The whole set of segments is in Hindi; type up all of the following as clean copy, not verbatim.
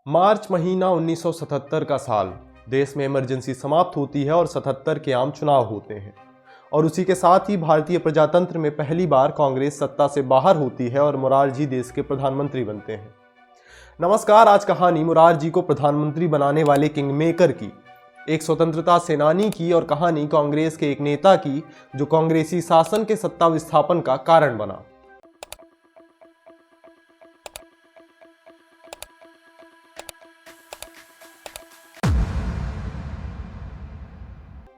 मार्च महीना 1977 का साल। देश में इमरजेंसी समाप्त होती है और 77 के आम चुनाव होते हैं और उसी के साथ ही भारतीय प्रजातंत्र में पहली बार कांग्रेस सत्ता से बाहर होती है और मोरारजी देश के प्रधानमंत्री बनते हैं। नमस्कार, आज कहानी मोरारजी को प्रधानमंत्री बनाने वाले किंग मेकर की, एक स्वतंत्रता सेनानी की और कहानी कांग्रेस के एक नेता की जो कांग्रेसी शासन के सत्ता विस्थापन का कारण बना।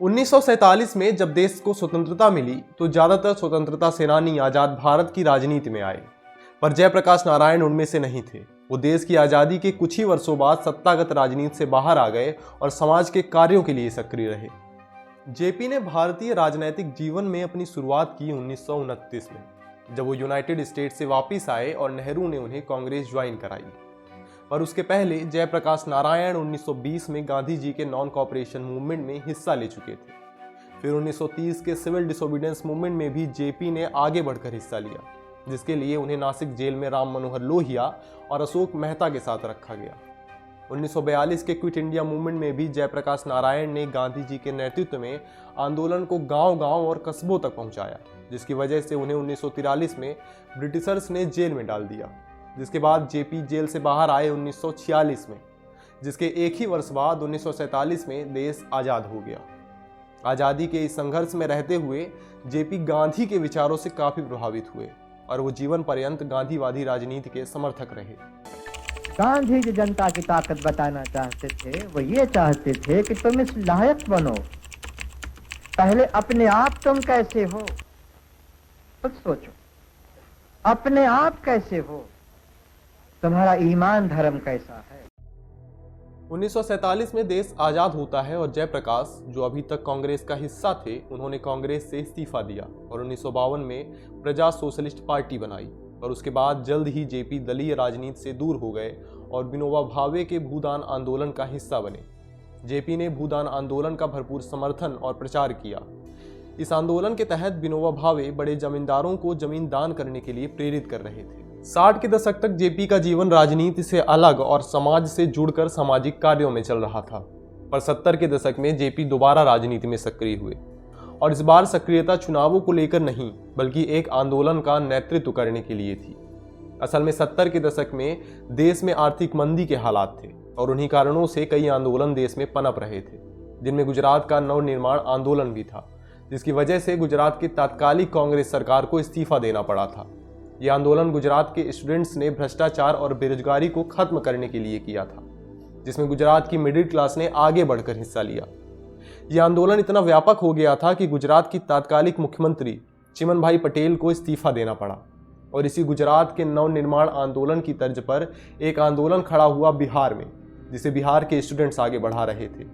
1947 में जब देश को स्वतंत्रता मिली तो ज्यादातर स्वतंत्रता सेनानी आजाद भारत की राजनीति में आए, पर जयप्रकाश नारायण उनमें से नहीं थे। वो देश की आजादी के कुछ ही वर्षों बाद सत्तागत राजनीति से बाहर आ गए और समाज के कार्यों के लिए सक्रिय रहे। जेपी ने भारतीय राजनीतिक जीवन में अपनी शुरुआत की 1929 में, जब वो यूनाइटेड स्टेट्स से वापस आए और नेहरू ने उन्हें कांग्रेस ज्वाइन कराई। पर उसके पहले जयप्रकाश नारायण 1920 में गांधी जी के नॉन कॉपरेशन मूवमेंट में हिस्सा ले चुके थे। फिर 1930 के सिविल डिसोबीडियंस मूवमेंट में भी जेपी ने आगे बढ़कर हिस्सा लिया, जिसके लिए उन्हें नासिक जेल में राम मनोहर लोहिया और अशोक मेहता के साथ रखा गया। 1942 के क्विट इंडिया मूवमेंट में भी जयप्रकाश नारायण ने गांधी जी के नेतृत्व में आंदोलन को गांव-गांव और कस्बों तक पहुंचाया, जिसकी वजह से उन्हें 1943 में ब्रिटिशर्स ने जेल में डाल दिया। जिसके बाद जेपी जेल से बाहर आए 1946 में, जिसके एक ही वर्ष बाद 1947 में देश आज़ाद हो गया। आज़ादी के इस संघर्ष में रहते हुए जेपी गांधी के विचारों से काफ़ी प्रभावित हुए और वो जीवन पर्यंत गांधीवादी राजनीति के समर्थक रहे। गांधी जो जनता की ताकत बताना चाहते थे वो ये चाहते थे कि तुम इस लायक बनो, पहले अपने आप तुम कैसे हो खुद सोचो, अपने आप कैसे हो, तुम्हारा ईमान धर्म कैसा है। 1947 में देश आजाद होता है और जयप्रकाश, जो अभी तक कांग्रेस का हिस्सा थे, उन्होंने कांग्रेस से इस्तीफा दिया और 1952 में प्रजा सोशलिस्ट पार्टी बनाई। और उसके बाद जल्द ही जेपी दलीय राजनीति से दूर हो गए और विनोबा भावे के भूदान आंदोलन का हिस्सा बने। जेपी ने भूदान आंदोलन का भरपूर समर्थन और प्रचार किया। इस आंदोलन के तहत विनोबा भावे बड़े जमींदारों को जमीन दान करने के लिए प्रेरित कर रहे थे। 60 के दशक तक जेपी का जीवन राजनीति से अलग और समाज से जुड़कर सामाजिक कार्यों में चल रहा था, पर 70 के दशक में जेपी दोबारा राजनीति में सक्रिय हुए और इस बार सक्रियता चुनावों को लेकर नहीं बल्कि एक आंदोलन का नेतृत्व करने के लिए थी। असल में 70 के दशक में देश में आर्थिक मंदी के हालात थे और उन्हीं कारणों से कई आंदोलन देश में पनप रहे थे, जिनमें गुजरात का नवनिर्माण आंदोलन भी था, जिसकी वजह से गुजरात की तात्कालिक कांग्रेस सरकार को इस्तीफा देना पड़ा था। यह आंदोलन गुजरात के स्टूडेंट्स ने भ्रष्टाचार और बेरोजगारी को खत्म करने के लिए किया था, जिसमें गुजरात की मिडिल क्लास ने आगे बढ़कर हिस्सा लिया। यह आंदोलन इतना व्यापक हो गया था कि गुजरात की तात्कालिक मुख्यमंत्री चिमनभाई पटेल को इस्तीफा देना पड़ा और इसी गुजरात के नवनिर्माण आंदोलन की तर्ज पर एक आंदोलन खड़ा हुआ बिहार में, जिसे बिहार के स्टूडेंट्स आगे बढ़ा रहे थे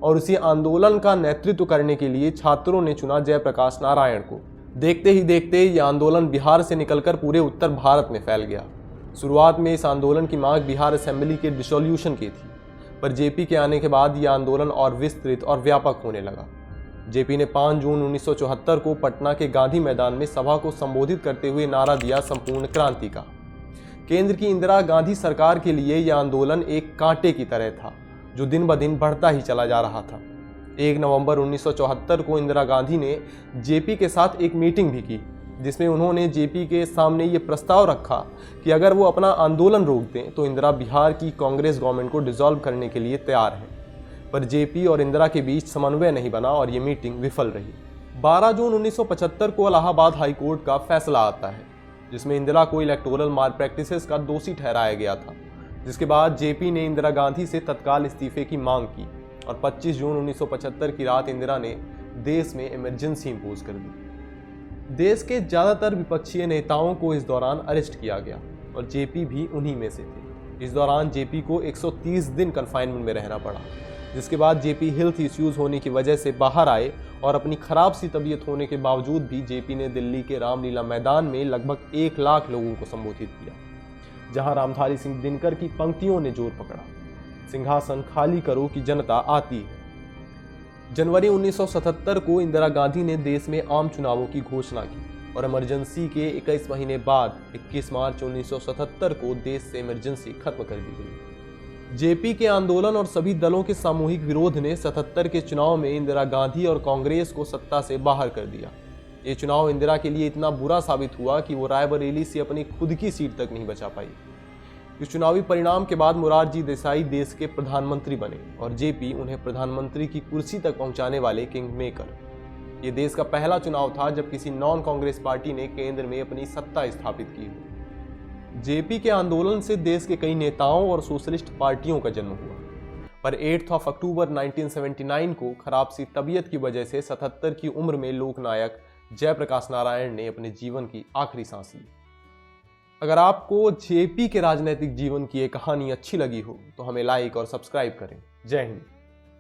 और उसी आंदोलन का नेतृत्व करने के लिए छात्रों ने चुना जयप्रकाश नारायण को। देखते ही देखते यह आंदोलन बिहार से निकलकर पूरे उत्तर भारत में फैल गया। शुरुआत में इस आंदोलन की मांग बिहार असेंबली के डिसोल्यूशन की थी, पर जेपी के आने के बाद यह आंदोलन और विस्तृत और व्यापक होने लगा। जेपी ने 5 जून 1974 को पटना के गांधी मैदान में सभा को संबोधित करते हुए नारा दिया, संपूर्ण क्रांति का। केंद्र की इंदिरा गांधी सरकार के लिए यह आंदोलन एक कांटे की तरह था जो दिन ब दिन बढ़ता ही चला जा रहा था। 1 नवंबर 1974 को इंदिरा गांधी ने जेपी के साथ एक मीटिंग भी की, जिसमें उन्होंने जेपी के सामने ये प्रस्ताव रखा कि अगर वो अपना आंदोलन रोक दें तो इंदिरा बिहार की कांग्रेस गवर्नमेंट को डिसॉल्व करने के लिए तैयार है। पर जेपी और इंदिरा के बीच समन्वय नहीं बना और ये मीटिंग विफल रही। 12 जून 1975 को इलाहाबाद हाईकोर्ट का फैसला आता है, जिसमें इंदिरा को इलेक्टोरल माल प्रैक्टिसेस का दोषी ठहराया गया था, जिसके बाद जेपी ने इंदिरा गांधी से तत्काल इस्तीफे की मांग की और 25 जून 1975 की रात इंदिरा ने देश में इमरजेंसी इंपोज कर दी। देश के ज्यादातर विपक्षी नेताओं को इस दौरान अरेस्ट किया गया और जेपी भी उन्हीं में से थे। इस दौरान जेपी को 130 दिन कन्फाइनमेंट में रहना पड़ा, जिसके बाद जेपी हेल्थ इश्यूज होने की वजह से बाहर आए और अपनी खराब सी तबीयत होने के बावजूद भी जेपी ने दिल्ली के रामलीला मैदान में लगभग 1 लाख लोगों को संबोधित किया, जहां रामधारी सिंह दिनकर की पंक्तियों ने जोर पकड़ा, सिंहासन खाली करो कि जनता आती है। जनवरी 1977 को इंदिरा गांधी ने देश में आम चुनावों की घोषणा की और इमरजेंसी के 21 महीने बाद 21 मार्च 1977 को देश से इमरजेंसी खत्म कर दी गई। जेपी के आंदोलन और सभी दलों के सामूहिक विरोध ने 77 के चुनाव में इंदिरा गांधी और कांग्रेस को सत्ता से बाहर कर दिया। ये चुनाव इंदिरा के लिए इतना बुरा साबित हुआ कि वो रायबरेली से अपनी खुद की सीट तक नहीं बचा पाई। इस चुनावी परिणाम के बाद मोरारजी देसाई देश के प्रधानमंत्री बने और जेपी उन्हें प्रधानमंत्री की कुर्सी तक पहुंचाने वाले किंग मेकर। ये देश का पहला चुनाव था जब किसी नॉन कांग्रेस पार्टी ने केंद्र में अपनी सत्ता स्थापित की हो। जेपी के आंदोलन से देश के कई नेताओं और सोशलिस्ट पार्टियों का जन्म हुआ, पर 8 अक्टूबर 1979 को खराब सी तबीयत की वजह से 77 की उम्र में लोकनायक जयप्रकाश नारायण ने अपने जीवन की आखिरी सांस ली। अगर आपको जेपी के राजनीतिक जीवन की एक कहानी अच्छी लगी हो तो हमें लाइक और सब्सक्राइब करें। जय हिंद।